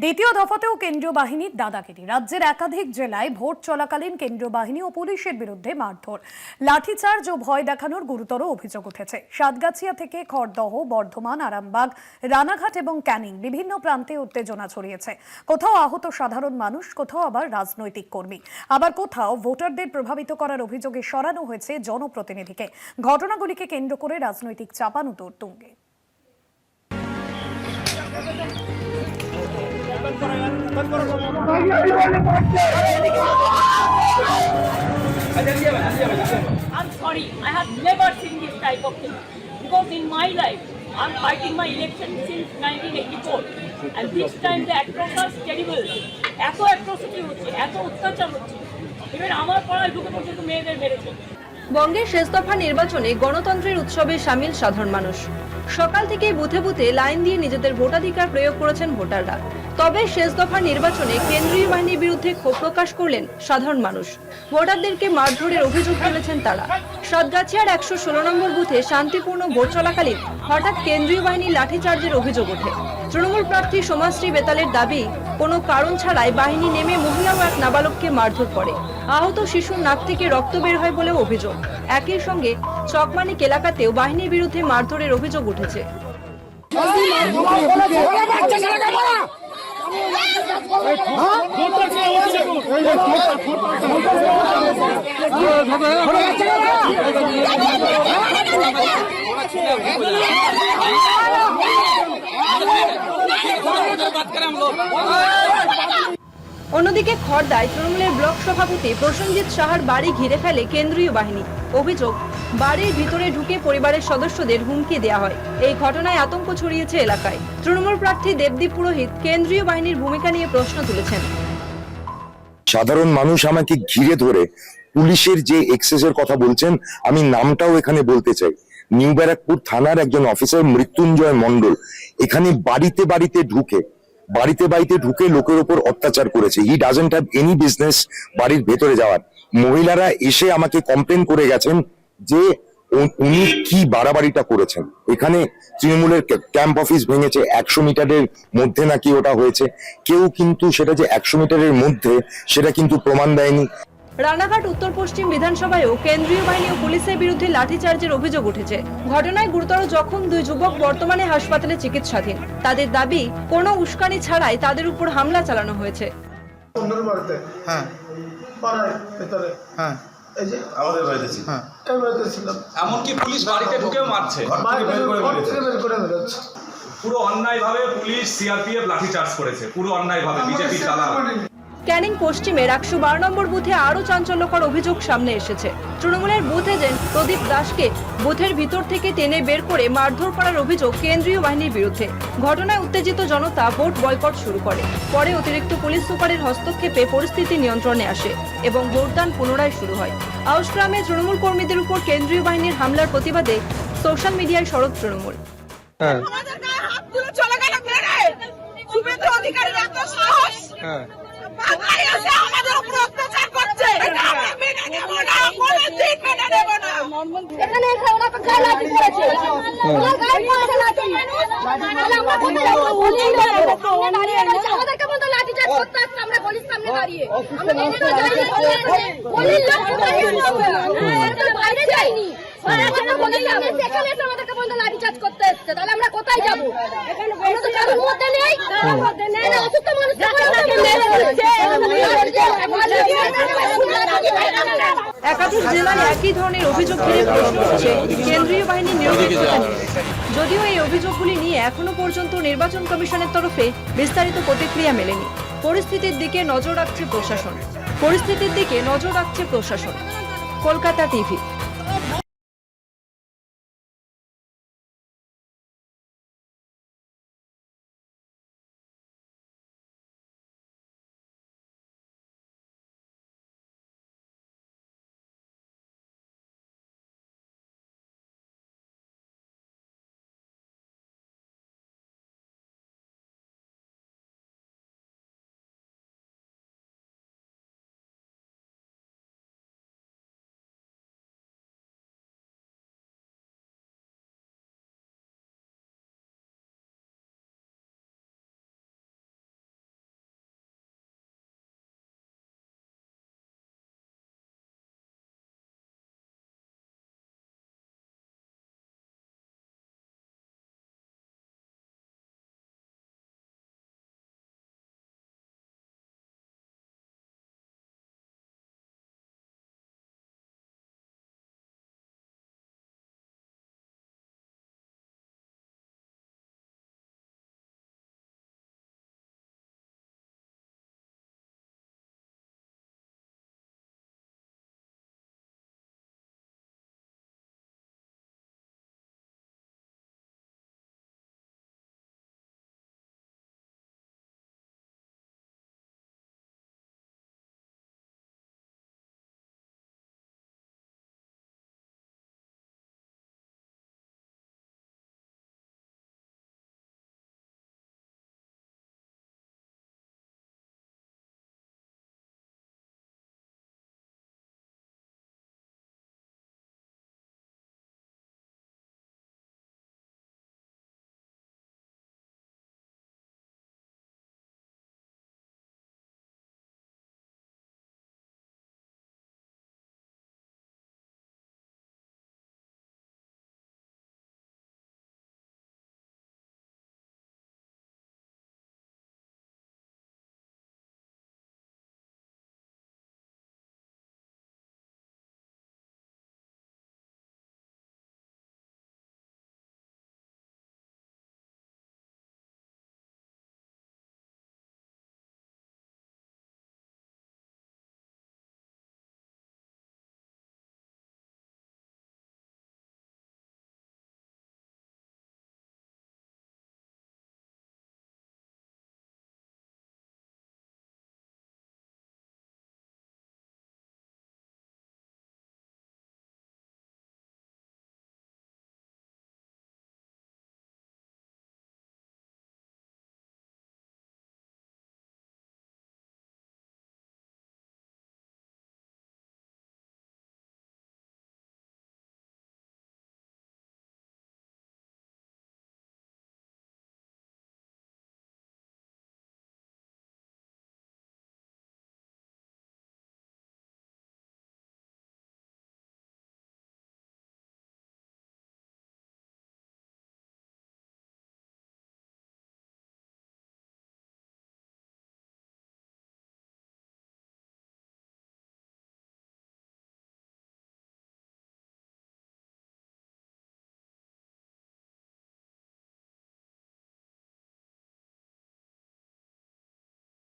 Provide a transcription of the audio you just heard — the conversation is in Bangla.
দ্বিতীয় দফাতেও কেন্দ্রীয় বাহিনীর দাদাগিরি। রাজ্যের একাধিক জেলায় ভোট চলাকালীন কেন্দ্রীয় বাহিনী ও পুলিশের বিরুদ্ধে মারধর, লাঠিচার্জ ও ভয় দেখানোর গুরুতর অভিযোগ উঠেছে। সাতগাছিয়া থেকে খড়দহ, বর্ধমান, আরামবাগ, রানাঘাট এবং ক্যানিং বিভিন্ন প্রান্তে উত্তেজনা ছড়িয়েছে। কোথাও আহত সাধারণ মানুষ, কোথাও আবার রাজনৈতিক কর্মী, আবার কোথাও ভোটারদের প্রভাবিত করার অভিযোগে সরানো হয়েছে জনপ্রতিনিধিকে। ঘটনাগুলিকে কেন্দ্র করে রাজনৈতিক চাপানুতোর তুঙ্গে। I'm sorry, I have never seen this type of thing because in my life I'm fighting my election since 1984 and this time the atrocities terrible. এত atrocity হচ্ছে, এত অত্যাচার হচ্ছে, even আমার পাড়ায় ঢুকে পর্যন্ত মেয়েদের মেরেছে। বঙ্গের শেষ দফা নির্বাচনে গণতন্ত্রের উৎসবে সামিল সাধারণ মানুষ। সকাল থেকে বুথে বুথে লাইন দিয়ে নিজেদের ভোটাধিকার প্রয়োগ করেছেন ভোটাররা। তবে শেষ দফা নির্বাচনে কেন্দ্রীয় বাহিনীর বিরুদ্ধে ক্ষোভ প্রকাশ করলেন সাধারণ মানুষ। ভোটারদেরকে মারধরের অভিযোগ তুলেছেন তারা। সাতগাছিয়ার ১১৬ নম্বর বুথে শান্তিপূর্ণ ভোট চলাকালীন হঠাৎ কেন্দ্রীয় বাহিনীর লাঠিচার্জের অভিযোগ ওঠে। তৃণমূল প্রার্থী সমাজশ্রী বেতালের দাবি, কোনো কারণ ছাড়াই বাহিনী নেমে মহিলা ও এক নাবালককে মারধর করে। আহত শিশুর নাক থেকে রক্ত বের হয় বলেও অভিযোগ। একই সঙ্গে চকমানিক এলাকাতেও বাহিনীর বিরুদ্ধে মারধরের অভিযোগ উঠেছে। অন্যদিকে খড়দায় তৃণমূলের ব্লক সভাপতি প্রসেনজিৎ সাহার বাড়ি ঘিরে ফেলে কেন্দ্রীয় বাহিনী। অভিযোগ, বাড়ির ভিতরে ঢুকে পরিবারের সদস্যদের হুমকি দেওয়া হয়। এই ঘটনায় আতঙ্ক ছড়িয়েছে এলাকায়। তৃণমূল প্রার্থী দেবদীপ পুরোহিত কেন্দ্রীয় বাহিনীর ভূমিকা নিয়ে প্রশ্ন তুলেছেন। সাধারণ মানুষ আমাকে ঘিরে ধরে পুলিশের যে এক্সেসের কথা বলছেন, আমি নামটাও এখানে বলতে চাই। নিউ ব্যারাকপুর থানার একজন অফিসার মৃত্যুঞ্জয় মণ্ডল এখানে বাড়িতে বাড়িতে ঢুকে লোকের ওপর অত্যাচার করেছে। He doesn't have any business বাড়ির ভেতরে যাওয়ার। মহিলারা এসে আমাকে কমপ্লেন করে গেছেন যে উনি কি বাড়াবাড়িটা করেছেন। এখানে তৃণমূলের ক্যাম্প অফিস ভেঙেছে, 100 মিটারের মধ্যে নাকি ওটা হয়েছে। কেউ কিন্তু সেটা যে 100 মিটারের মধ্যে সেটা কিন্তু প্রমাণ দেয়নি। রানাঘাট উত্তর পশ্চিম বিধানসভায়ও কেন্দ্রীয় বাহিনী ও পুলিশের বিরুদ্ধে লাঠিচার্জের অভিযোগ উঠেছে। ঘটনায় গুরুতর জখম দুই যুবক বর্তমানে হাসপাতালে চিকিৎসাধীন। তাদের দাবি, কোনো উস্কানি ছাড়াই তাদের উপর হামলা চালানো হয়েছে। এমনকি পুলিশ বাড়িতে ঢুকেও মারছে। পুরো অন্যায়ভাবে পুলিশ সিআরপিএফ লাঠিচার্জ করেছে, পুরো অন্যায়ভাবে বিজেপি চালানো। ক্যানিং পশ্চিমের ১১২ নম্বর বুথে আরও চাঞ্চল্যকর অভিযোগ সামনে এসেছে। তৃণমূলের বুথ এজেন্ট প্রদীপ দাসকে বুথের ভিতর থেকে টেনে বের করে মারধর করার অভিযোগ কেন্দ্রীয় বাহিনীর বিরুদ্ধে। ঘটনায় উত্তেজিত জনতা ভোট বয়কট শুরু করে। পরে অতিরিক্ত পুলিশ সুপারের হস্তক্ষেপে পরিস্থিতি নিয়ন্ত্রণে আসে এবং ভোটদান পুনরায় শুরু হয়। আউশগ্রামে তৃণমূল কর্মীদের উপর কেন্দ্রীয় বাহিনীর হামলার প্রতিবাদে সোশ্যাল মিডিয়ায় সরব তৃণমূল। আমাদের উপর অত্যাচার করছে, আমরা মেনে নেব না, কোনদিন মেনে নেব না। এখানে ওরা তো গায়ে লাঠি করেছে, ওরা গায়ে করেছে লাঠি। তাহলে আমরা কোথায় যাব? আমাদেরকে বলতো লাঠি চার্জ করতে আসছে, আমরা গলির সামনে দাঁড়িয়ে। আমরা মেনে নেব যাইনি, গলির লোক বাইরে যাইনি। আমাদেরকে বলতো লাঠি চার্জ করতে এসছে, তাহলে আমরা কোথায় যাবো? আমরা তো কারোর মধ্যে নেই, অসুস্থ মানুষ। একাধিক জেলায় একই ধরনের অভিযোগ ঘিরে প্রশ্ন উঠছে কেন্দ্রীয় বাহিনীর নিরপেক্ষতা নিয়ে। যদিও এই অভিযোগগুলি নিয়ে এখনো পর্যন্ত নির্বাচন কমিশনের তরফে বিস্তারিত প্রতিক্রিয়া মেলেনি। পরিস্থিতির দিকে নজর রাখছে প্রশাসন। কলকাতা টিভি।